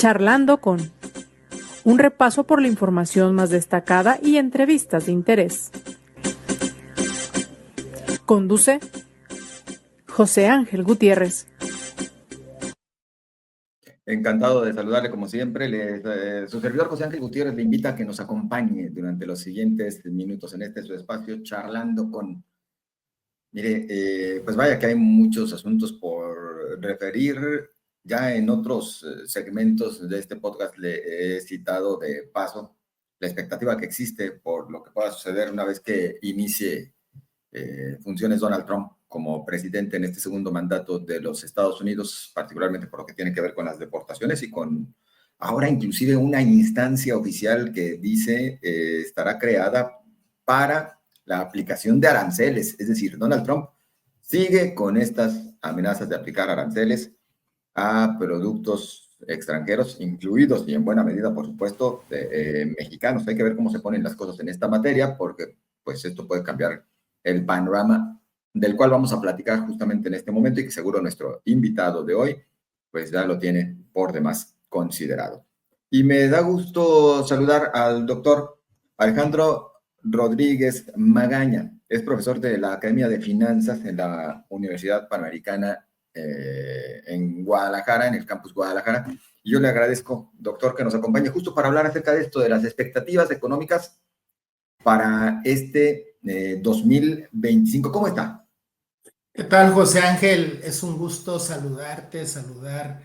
Charlando con un repaso por la información más destacada y entrevistas de interés. Conduce José Ángel Gutiérrez. Encantado de saludarle como siempre. Su servidor José Ángel Gutiérrez le invita a que nos acompañe durante los siguientes minutos en su espacio Charlando con. Mire, pues vaya que hay muchos asuntos por referir. Ya en otros segmentos de este podcast le he citado de paso la expectativa que existe por lo que pueda suceder una vez que inicie funciones Donald Trump como presidente en este segundo mandato de los Estados Unidos, particularmente por lo que tiene que ver con las deportaciones y con ahora inclusive una instancia oficial que dice estará creada para la aplicación de aranceles. Es decir, Donald Trump sigue con estas amenazas de aplicar aranceles a productos extranjeros, incluidos y en buena medida, por supuesto, mexicanos. Hay que ver cómo se ponen las cosas en esta materia, porque pues esto puede cambiar el panorama del cual vamos a platicar justamente en este momento y que seguro nuestro invitado de hoy pues ya lo tiene por demás considerado. Y me da gusto saludar al doctor Alejandro Rodríguez Magaña. Es profesor de la Academia de Finanzas en la Universidad Panamericana en Guadalajara, en el campus Guadalajara. Y yo le agradezco, doctor, que nos acompañe justo para hablar acerca de esto, de las expectativas económicas para 2025. ¿Cómo está? ¿Qué tal, José Ángel? Es un gusto saludarte, saludar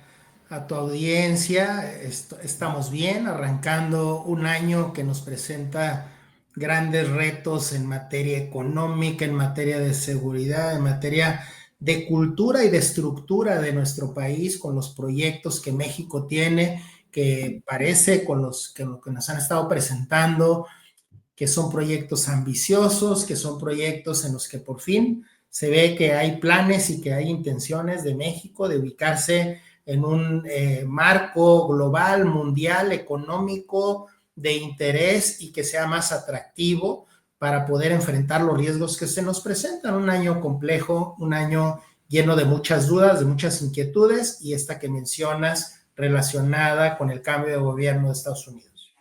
a tu audiencia. Estamos bien, arrancando un año que nos presenta grandes retos en materia económica, en materia de seguridad, en materia de cultura y de estructura de nuestro país, con los proyectos que México tiene, que parece con lo que nos han estado presentando, que son proyectos ambiciosos, que son proyectos en los que por fin se ve que hay planes y que hay intenciones de México de ubicarse en un marco global, mundial, económico, de interés y que sea más atractivo para poder enfrentar los riesgos que se nos presentan. Un año complejo, un año lleno de muchas dudas, de muchas inquietudes, y esta que mencionas relacionada con el cambio de gobierno de Estados Unidos.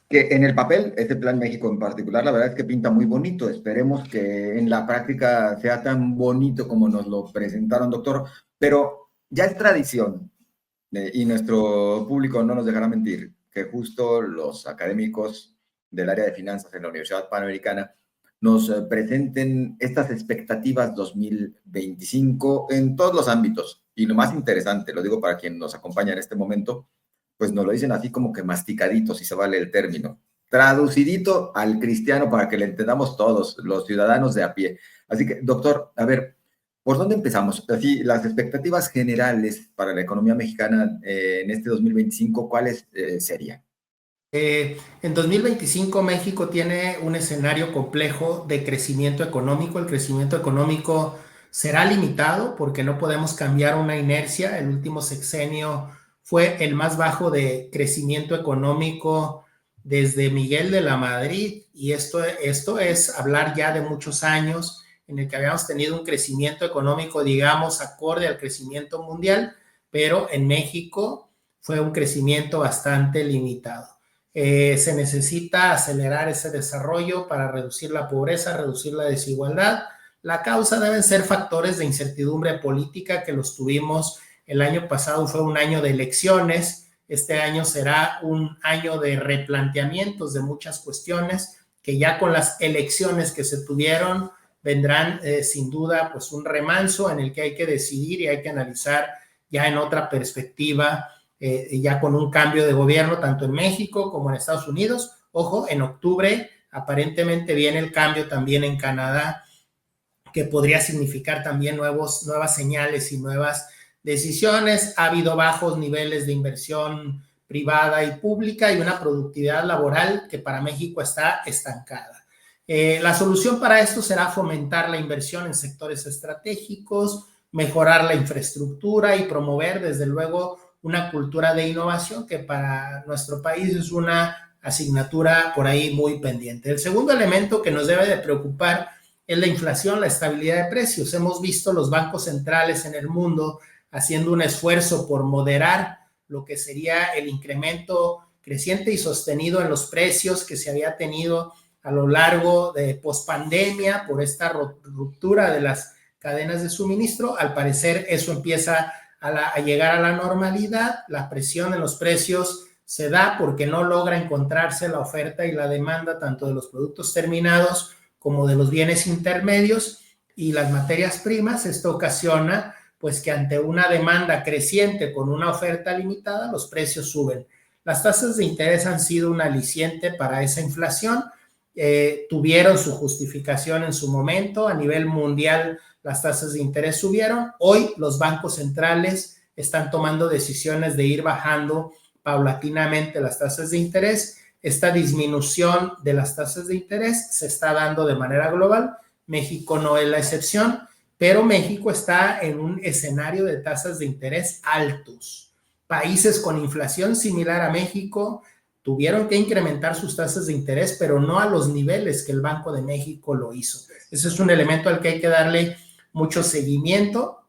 Que en el papel, este Plan México en particular, la verdad es que pinta muy bonito. Esperemos que en la práctica sea tan bonito como nos lo presentaron, doctor. Pero ya es tradición, y nuestro público no nos dejará mentir, que justo los académicos del área de finanzas en la Universidad Panamericana nos presenten estas expectativas 2025 en todos los ámbitos. Y lo más interesante, lo digo para quien nos acompaña en este momento, pues nos lo dicen así como que masticadito, si se vale el término, traducidito al cristiano para que le entendamos todos, los ciudadanos de a pie. Así que, doctor, a ver, ¿por dónde empezamos? Así, las expectativas generales para la economía mexicana en este 2025, ¿cuáles serían? En 2025 México tiene un escenario complejo de crecimiento económico. El crecimiento económico será limitado porque no podemos cambiar una inercia. El último sexenio fue el más bajo de crecimiento económico desde Miguel de la Madrid, y esto es hablar ya de muchos años en el que habíamos tenido un crecimiento económico, digamos, acorde al crecimiento mundial, pero en México fue un crecimiento bastante limitado. Se necesita acelerar ese desarrollo para reducir la pobreza, reducir la desigualdad. La causa deben ser factores de incertidumbre política que los tuvimos el año pasado. Fue un año de elecciones. Este año será un año de replanteamientos de muchas cuestiones que ya con las elecciones que se tuvieron vendrán sin duda pues un remanso en el que hay que decidir y hay que analizar ya en otra perspectiva, ya con un cambio de gobierno tanto en México como en Estados Unidos. Ojo, en octubre aparentemente viene el cambio también en Canadá, que podría significar también nuevas señales y nuevas decisiones. Ha habido bajos niveles de inversión privada y pública y una productividad laboral que para México está estancada. La solución para esto será fomentar la inversión en sectores estratégicos, mejorar la infraestructura y promover desde luego una cultura de innovación que para nuestro país es una asignatura por ahí muy pendiente. El segundo elemento que nos debe de preocupar es la inflación, la estabilidad de precios. Hemos visto los bancos centrales en el mundo haciendo un esfuerzo por moderar lo que sería el incremento creciente y sostenido en los precios que se había tenido a lo largo de pospandemia por esta ruptura de las cadenas de suministro. Al parecer eso empieza a llegar a la normalidad, la presión en los precios se da porque no logra encontrarse la oferta y la demanda tanto de los productos terminados como de los bienes intermedios y las materias primas. Esto ocasiona pues que ante una demanda creciente con una oferta limitada, los precios suben. Las tasas de interés han sido un aliciente para esa inflación, tuvieron su justificación en su momento. A nivel mundial las tasas de interés subieron. Hoy los bancos centrales están tomando decisiones de ir bajando paulatinamente las tasas de interés. Esta disminución de las tasas de interés se está dando de manera global. México no es la excepción, pero México está en un escenario de tasas de interés altos. Países con inflación similar a México tuvieron que incrementar sus tasas de interés, pero no a los niveles que el Banco de México lo hizo. Ese es un elemento al que hay que darle mucho seguimiento,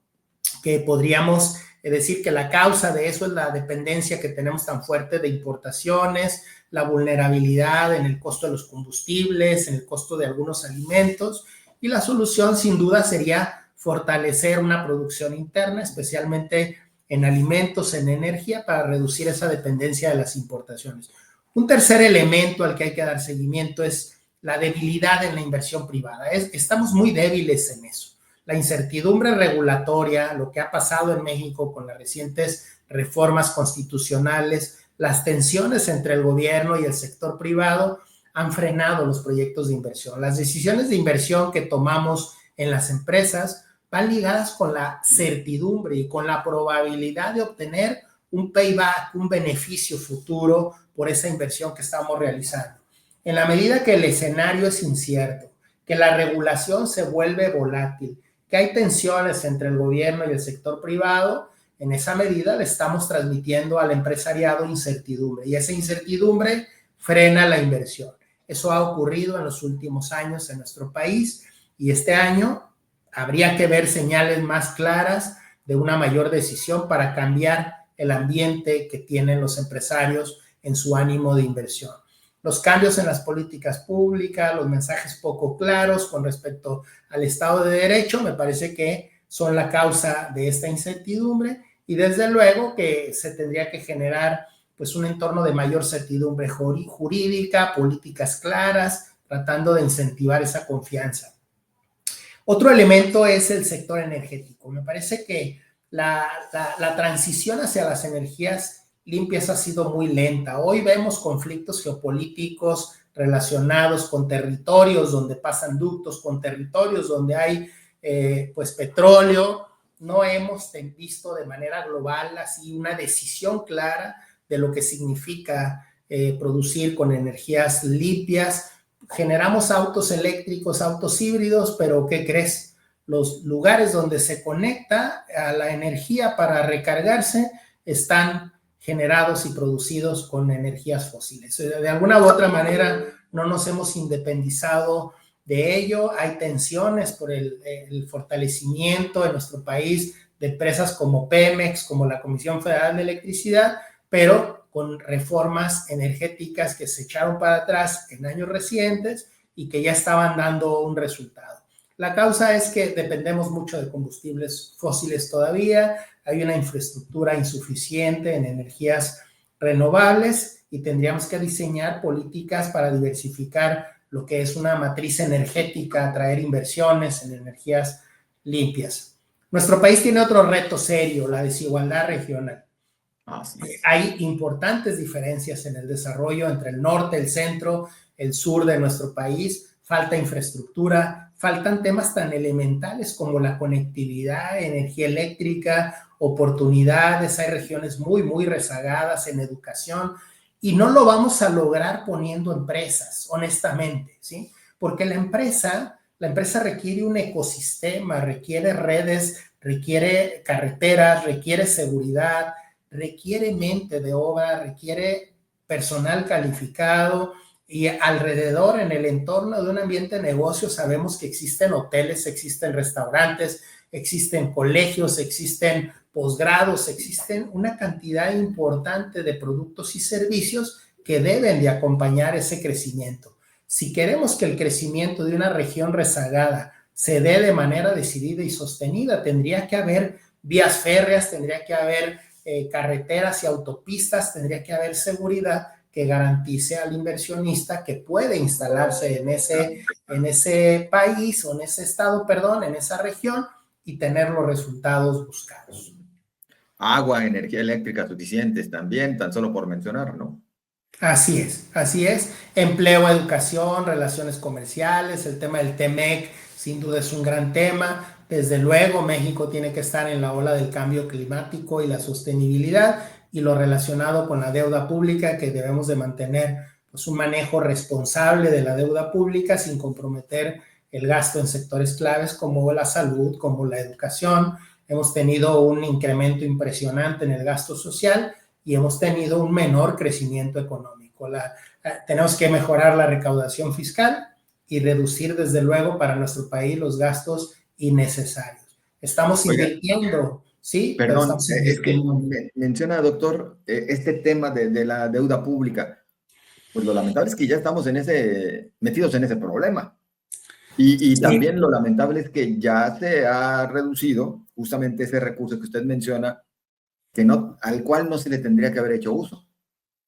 que podríamos decir que la causa de eso es la dependencia que tenemos tan fuerte de importaciones, la vulnerabilidad en el costo de los combustibles, en el costo de algunos alimentos, y la solución sin duda sería fortalecer una producción interna, especialmente en alimentos, en energía, para reducir esa dependencia de las importaciones. Un tercer elemento al que hay que dar seguimiento es la debilidad en la inversión privada. Estamos muy débiles en eso. La incertidumbre regulatoria, lo que ha pasado en México con las recientes reformas constitucionales, las tensiones entre el gobierno y el sector privado han frenado los proyectos de inversión. Las decisiones de inversión que tomamos en las empresas van ligadas con la certidumbre y con la probabilidad de obtener un payback, un beneficio futuro por esa inversión que estamos realizando. En la medida que el escenario es incierto, que la regulación se vuelve volátil, que hay tensiones entre el gobierno y el sector privado, en esa medida le estamos transmitiendo al empresariado incertidumbre, y esa incertidumbre frena la inversión. Eso ha ocurrido en los últimos años en nuestro país, y este año habría que ver señales más claras de una mayor decisión para cambiar el ambiente que tienen los empresarios en su ánimo de inversión. Los cambios en las políticas públicas, los mensajes poco claros con respecto al Estado de Derecho, me parece que son la causa de esta incertidumbre, y desde luego que se tendría que generar pues un entorno de mayor certidumbre jurídica, políticas claras, tratando de incentivar esa confianza. Otro elemento es el sector energético. Me parece que la transición hacia las energías limpias ha sido muy lenta. Hoy vemos conflictos geopolíticos relacionados con territorios donde pasan ductos, con territorios donde hay pues petróleo. No hemos visto de manera global así una decisión clara de lo que significa producir con energías limpias. Generamos autos eléctricos, autos híbridos, pero ¿qué crees? Los lugares donde se conecta a la energía para recargarse están generados y producidos con energías fósiles. De alguna u otra manera no nos hemos independizado de ello. Hay tensiones por el fortalecimiento en nuestro país de empresas como Pemex, como la Comisión Federal de Electricidad, pero con reformas energéticas que se echaron para atrás en años recientes y que ya estaban dando un resultado. La causa es que dependemos mucho de combustibles fósiles todavía, hay una infraestructura insuficiente en energías renovables y tendríamos que diseñar políticas para diversificar lo que es una matriz energética, atraer inversiones en energías limpias. Nuestro país tiene otro reto serio, la desigualdad regional. Hay importantes diferencias en el desarrollo entre el norte, el centro, el sur de nuestro país. Falta infraestructura, faltan temas tan elementales como la conectividad, energía eléctrica, oportunidades. Hay regiones muy, muy rezagadas en educación y no lo vamos a lograr poniendo empresas, honestamente, ¿sí? Porque la empresa requiere un ecosistema, requiere redes, requiere carreteras, requiere seguridad, requiere mente de obra, requiere personal calificado, y alrededor, en el entorno de un ambiente de negocio, sabemos que existen hoteles, existen restaurantes, existen colegios, existen posgrados, existen una cantidad importante de productos y servicios que deben de acompañar ese crecimiento. Si queremos que el crecimiento de una región rezagada se dé de manera decidida y sostenida, tendría que haber vías férreas, tendría que haber carreteras y autopistas, tendría que haber seguridad que garantice al inversionista que puede instalarse en ese país o en ese estado, perdón, en esa región y tener los resultados buscados. Agua, energía eléctrica suficientes también, tan solo por mencionar, ¿no? Así es, así es. Empleo, educación, relaciones comerciales, el tema del TEMEC sin duda es un gran tema. Desde luego, México tiene que estar en la ola del cambio climático y la sostenibilidad y lo relacionado con la deuda pública, que debemos de mantener pues, un manejo responsable de la deuda pública sin comprometer el gasto en sectores claves como la salud, como la educación. Hemos tenido un incremento impresionante en el gasto social y hemos tenido un menor crecimiento económico. Tenemos que mejorar la recaudación fiscal y reducir, desde luego, para nuestro país los gastos innecesarios. Estamos invirtiendo, ¿sí? Perdón, es que menciona, doctor, este tema de la deuda pública. Pues lo lamentable es que ya estamos metidos en ese problema. Y Sí. También lo lamentable es que ya se ha reducido justamente ese recurso que usted menciona, al cual no se le tendría que haber hecho uso,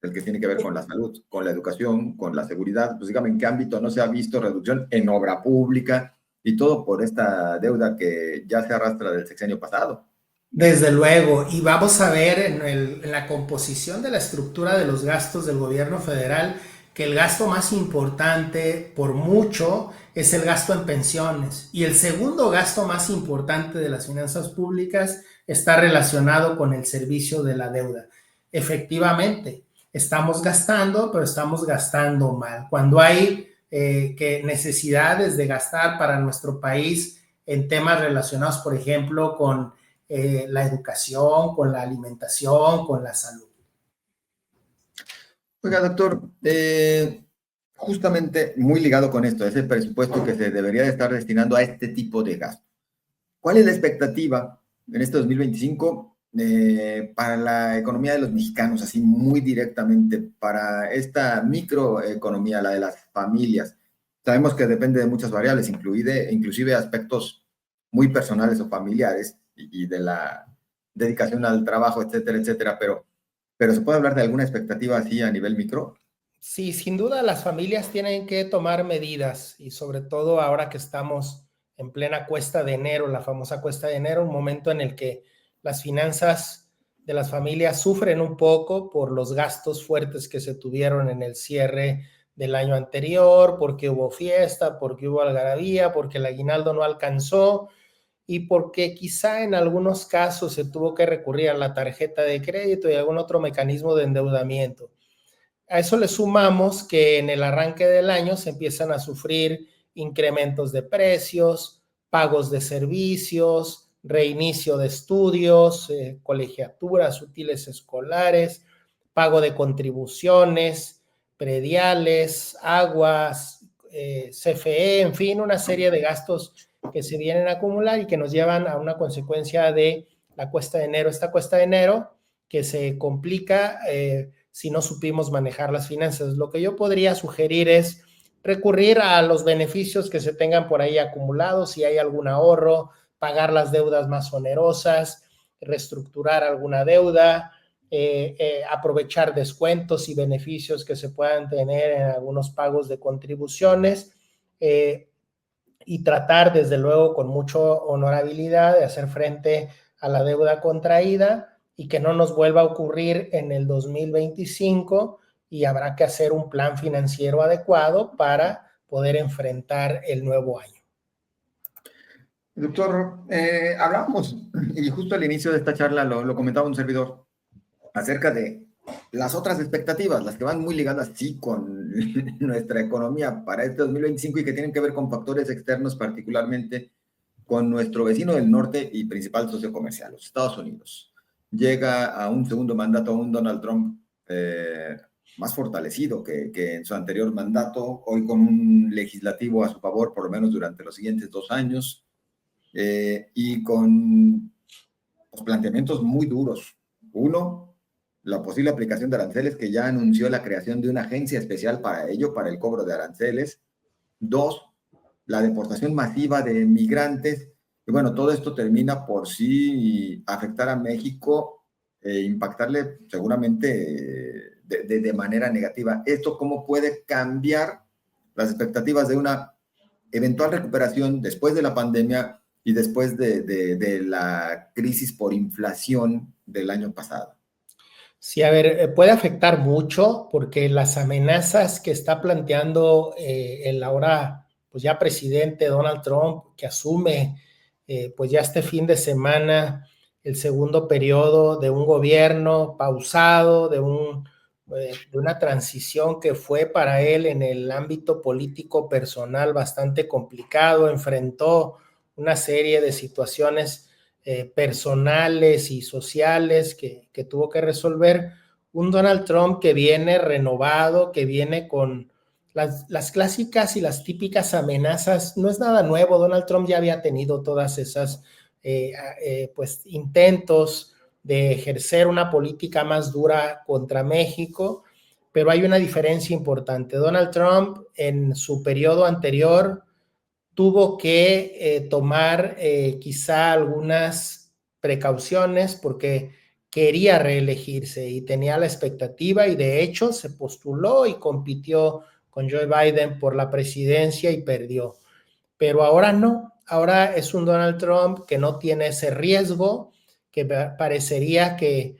el que tiene que ver con la salud, con la educación, con la seguridad. Pues dígame, ¿en qué ámbito no se ha visto reducción en obra pública y todo por esta deuda que ya se arrastra del sexenio pasado? Desde luego, y vamos a ver en la composición de la estructura de los gastos del gobierno federal que el gasto más importante por mucho es el gasto en pensiones y el segundo gasto más importante de las finanzas públicas está relacionado con el servicio de la deuda. Efectivamente, estamos gastando, pero estamos gastando mal. Cuando hay necesidades de gastar para nuestro país en temas relacionados, por ejemplo, con la educación, con la alimentación, con la salud. Oiga, doctor, justamente muy ligado con esto, ese presupuesto que se debería de estar destinando a este tipo de gasto. ¿Cuál es la expectativa en este 2025 para la economía de los mexicanos, así muy directamente, para esta microeconomía, la de las familias? Sabemos que depende de muchas variables, inclusive aspectos muy personales o familiares y de la dedicación al trabajo, etcétera, etcétera, pero ¿se puede hablar de alguna expectativa así a nivel micro? Sí, sin duda las familias tienen que tomar medidas y sobre todo ahora que estamos en plena cuesta de enero, la famosa cuesta de enero, un momento en el que las finanzas de las familias sufren un poco por los gastos fuertes que se tuvieron en el cierre del año anterior, porque hubo fiesta, porque hubo algarabía, porque el aguinaldo no alcanzó y porque quizá en algunos casos se tuvo que recurrir a la tarjeta de crédito y algún otro mecanismo de endeudamiento. A eso le sumamos que en el arranque del año se empiezan a sufrir incrementos de precios, pagos de servicios, reinicio de estudios, colegiaturas, útiles escolares, pago de contribuciones, prediales, aguas, CFE, en fin, una serie de gastos que se vienen a acumular y que nos llevan a una consecuencia de la cuesta de enero. Esta cuesta de enero que se complica si no supimos manejar las finanzas. Lo que yo podría sugerir es recurrir a los beneficios que se tengan por ahí acumulados, si hay algún ahorro, pagar las deudas más onerosas, reestructurar alguna deuda, aprovechar descuentos y beneficios que se puedan tener en algunos pagos de contribuciones y tratar desde luego con mucha honorabilidad de hacer frente a la deuda contraída y que no nos vuelva a ocurrir en el 2025 y habrá que hacer un plan financiero adecuado para poder enfrentar el nuevo año. Doctor, hablábamos, y justo al inicio de esta charla lo comentaba un servidor, acerca de las otras expectativas, las que van muy ligadas, sí, con nuestra economía para este 2025 y que tienen que ver con factores externos, particularmente con nuestro vecino del norte y principal socio comercial, los Estados Unidos. Llega a un segundo mandato un Donald Trump más fortalecido que en su anterior mandato, hoy con un legislativo a su favor, por lo menos durante los siguientes 2 años, y con pues, planteamientos muy duros. Uno, la posible aplicación de aranceles, que ya anunció la creación de una agencia especial para ello, para el cobro de aranceles. Dos, la deportación masiva de migrantes. Y bueno, todo esto termina por sí afectar a México, impactarle seguramente de manera negativa. ¿Esto cómo puede cambiar las expectativas de una eventual recuperación después de la pandemia y después de la crisis por inflación del año pasado? Sí, a ver, puede afectar mucho porque las amenazas que está planteando el ahora, pues ya presidente Donald Trump, que asume pues ya este fin de semana el segundo periodo de un gobierno pausado, de una transición que fue para él en el ámbito político personal bastante complicado, enfrentó una serie de situaciones personales y sociales que tuvo que resolver. Un Donald Trump que viene renovado, que viene con las clásicas y las típicas amenazas. No es nada nuevo, Donald Trump ya había tenido todas esas pues intentos de ejercer una política más dura contra México, pero hay una diferencia importante. Donald Trump en su periodo anterior tuvo que tomar quizá algunas precauciones porque quería reelegirse y tenía la expectativa, y de hecho se postuló y compitió con Joe Biden por la presidencia y perdió. Pero ahora no, ahora es un Donald Trump que no tiene ese riesgo, que parecería que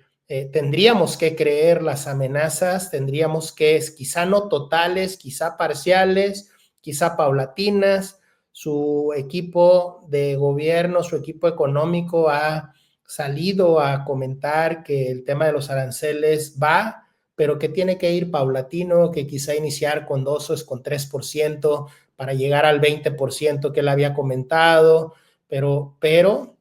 tendríamos que creer las amenazas, tendríamos que, quizá no totales, quizá parciales, quizá paulatinas. Su equipo de gobierno, su equipo económico ha salido a comentar que el tema de los aranceles va, pero que tiene que ir paulatino, que quizá iniciar con 2 o con 3% para llegar al 20% que él había comentado, pero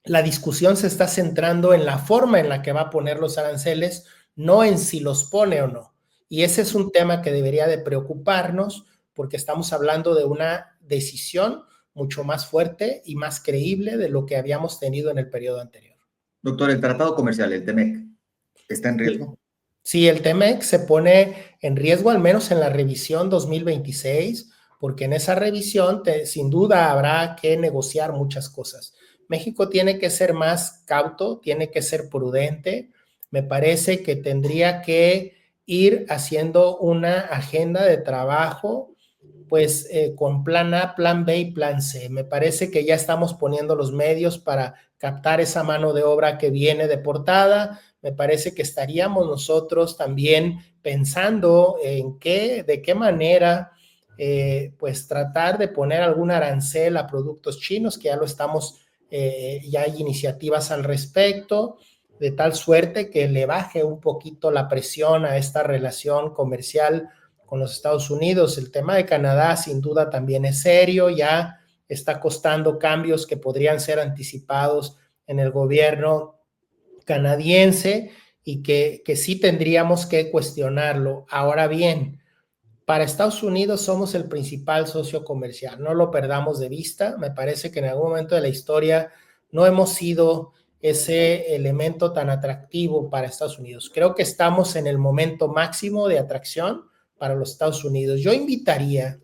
la discusión se está centrando en la forma en la que va a poner los aranceles, no en si los pone o no. Y ese es un tema que debería de preocuparnos porque estamos hablando de una decisión mucho más fuerte y más creíble de lo que habíamos tenido en el periodo anterior. Doctor, el tratado comercial, el TEMEC, ¿está en riesgo? Sí, el TEMEC se pone en riesgo al menos en la revisión 2026, porque en esa revisión sin duda habrá que negociar muchas cosas. México tiene que ser más cauto, tiene que ser prudente. Me parece que tendría que ir haciendo una agenda de trabajo, pues con plan A, plan B y plan C. Me parece que ya estamos poniendo los medios para captar esa mano de obra que viene deportada. Me parece que estaríamos nosotros también pensando en de qué manera pues tratar de poner algún arancel a productos chinos, que ya lo estamos, ya hay iniciativas al respecto, de tal suerte que le baje un poquito la presión a esta relación comercial con los Estados Unidos. El tema de Canadá sin duda también es serio, ya está costando cambios que podrían ser anticipados en el gobierno canadiense y que sí tendríamos que cuestionarlo. Ahora bien, para Estados Unidos somos el principal socio comercial, no lo perdamos de vista. Me parece que en algún momento de la historia no hemos sido ese elemento tan atractivo para Estados Unidos. Creo que estamos en el momento máximo de atracción para los Estados Unidos. Yo invitaría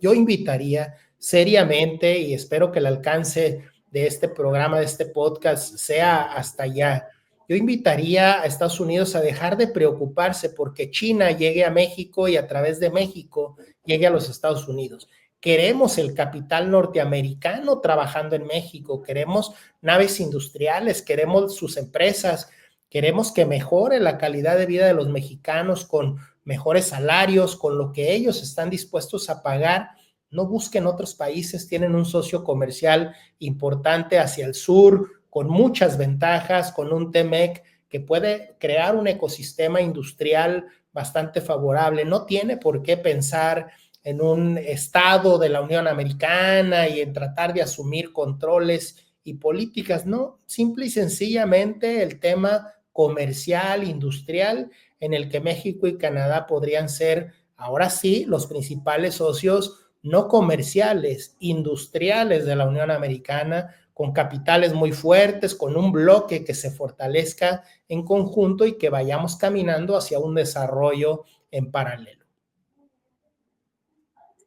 seriamente, y espero que el alcance de este programa, de este podcast, sea hasta allá. Yo invitaría a Estados Unidos a dejar de preocuparse porque China llegue a México y a través de México llegue a los Estados Unidos. Queremos el capital norteamericano trabajando en México, queremos naves industriales, queremos sus empresas, queremos que mejore la calidad de vida de los mexicanos con mejores salarios, con lo que ellos están dispuestos a pagar. No busquen otros países, tienen un socio comercial importante hacia el sur, con muchas ventajas, con un TEMEC que puede crear un ecosistema industrial bastante favorable. No tiene por qué pensar en un estado de la Unión Americana y en tratar de asumir controles y políticas, no, simple y sencillamente el tema comercial, industrial, en el que México y Canadá podrían ser, ahora sí, los principales socios no comerciales, industriales de la Unión Americana, con capitales muy fuertes, con un bloque que se fortalezca en conjunto y que vayamos caminando hacia un desarrollo en paralelo.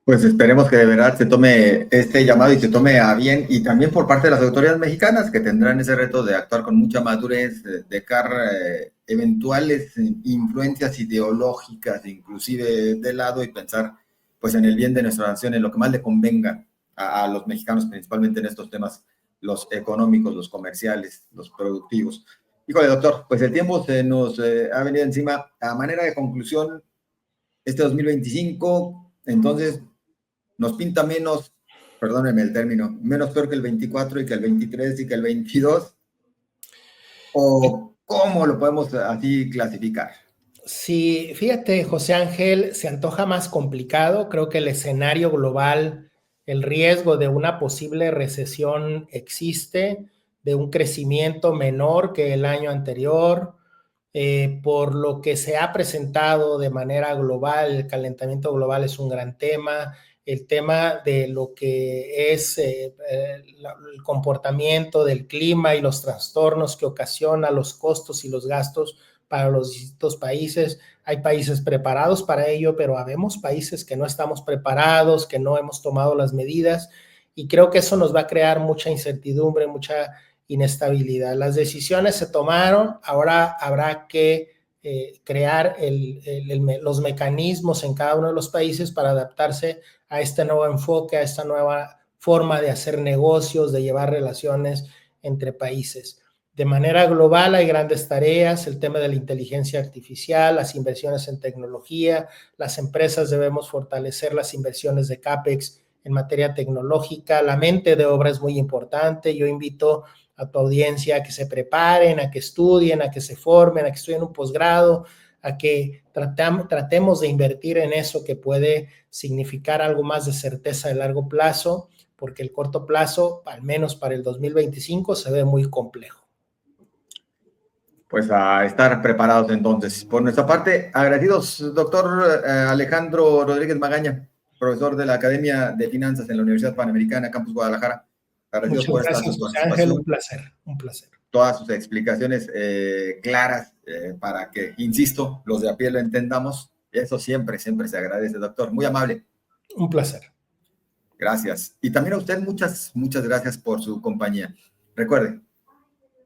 Pues esperemos que de verdad se tome este llamado y se tome a bien, y también por parte de las autoridades mexicanas, que tendrán ese reto de actuar con mucha madurez, dejar eventuales influencias ideológicas, inclusive de lado, y pensar pues en el bien de nuestra nación, en lo que más le convenga a los mexicanos, principalmente en estos temas, los económicos, los comerciales, los productivos. Híjole, doctor, pues el tiempo se nos ha venido encima. A manera de conclusión, este 2025, entonces, nos pinta menos, perdónenme el término, menos peor que el 24 y que el 23 y que el 22, o cómo lo podemos así clasificar. Sí, fíjate, José Ángel, se antoja más complicado. Creo que el escenario global, el riesgo de una posible recesión existe, de un crecimiento menor que el año anterior, por lo que se ha presentado de manera global. El calentamiento global es un gran tema. El tema de lo que es el comportamiento del clima y los trastornos que ocasiona, los costos y los gastos para los distintos países. Hay países preparados para ello, pero habemos países que no estamos preparados, que no hemos tomado las medidas, y creo que eso nos va a crear mucha incertidumbre, mucha inestabilidad. Las decisiones se tomaron, ahora habrá que crear los mecanismos en cada uno de los países para adaptarse a este nuevo enfoque, a esta nueva forma de hacer negocios, de llevar relaciones entre países. De manera global hay grandes tareas, el tema de la inteligencia artificial, las inversiones en tecnología. Las empresas debemos fortalecer las inversiones de CAPEX en materia tecnológica. La mente de obra es muy importante. Yo invito a tu audiencia a que se preparen, a que estudien, a que se formen, a que estudien un posgrado, a que tratemos de invertir en eso que puede significar algo más de certeza de largo plazo, porque el corto plazo, al menos para el 2025, se ve muy complejo. Pues a estar preparados entonces. Por nuestra parte, agradecidos, doctor Alejandro Rodríguez Magaña, profesor de la Academia de Finanzas en la Universidad Panamericana, Campus Guadalajara. Muchas gracias, José Ángel, un placer, un placer. Todas sus explicaciones claras para que, insisto, los de a pie lo entendamos. Eso siempre se agradece, doctor. Muy amable. Un placer. Gracias. Y también a usted muchas gracias por su compañía. Recuerde,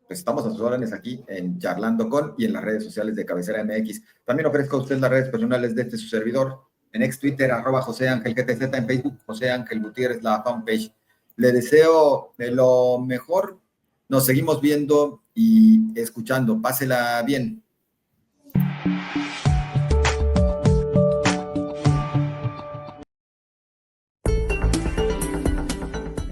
pues estamos a sus órdenes aquí en Charlando Con y en las redes sociales de Cabecera MX. También ofrezco a usted las redes personales de su servidor, en ex Twitter, @JoséAngelGTZ, en Facebook, José Ángel Gutiérrez, la fanpage. Le deseo de lo mejor. Nos seguimos viendo y escuchando. Pásela bien.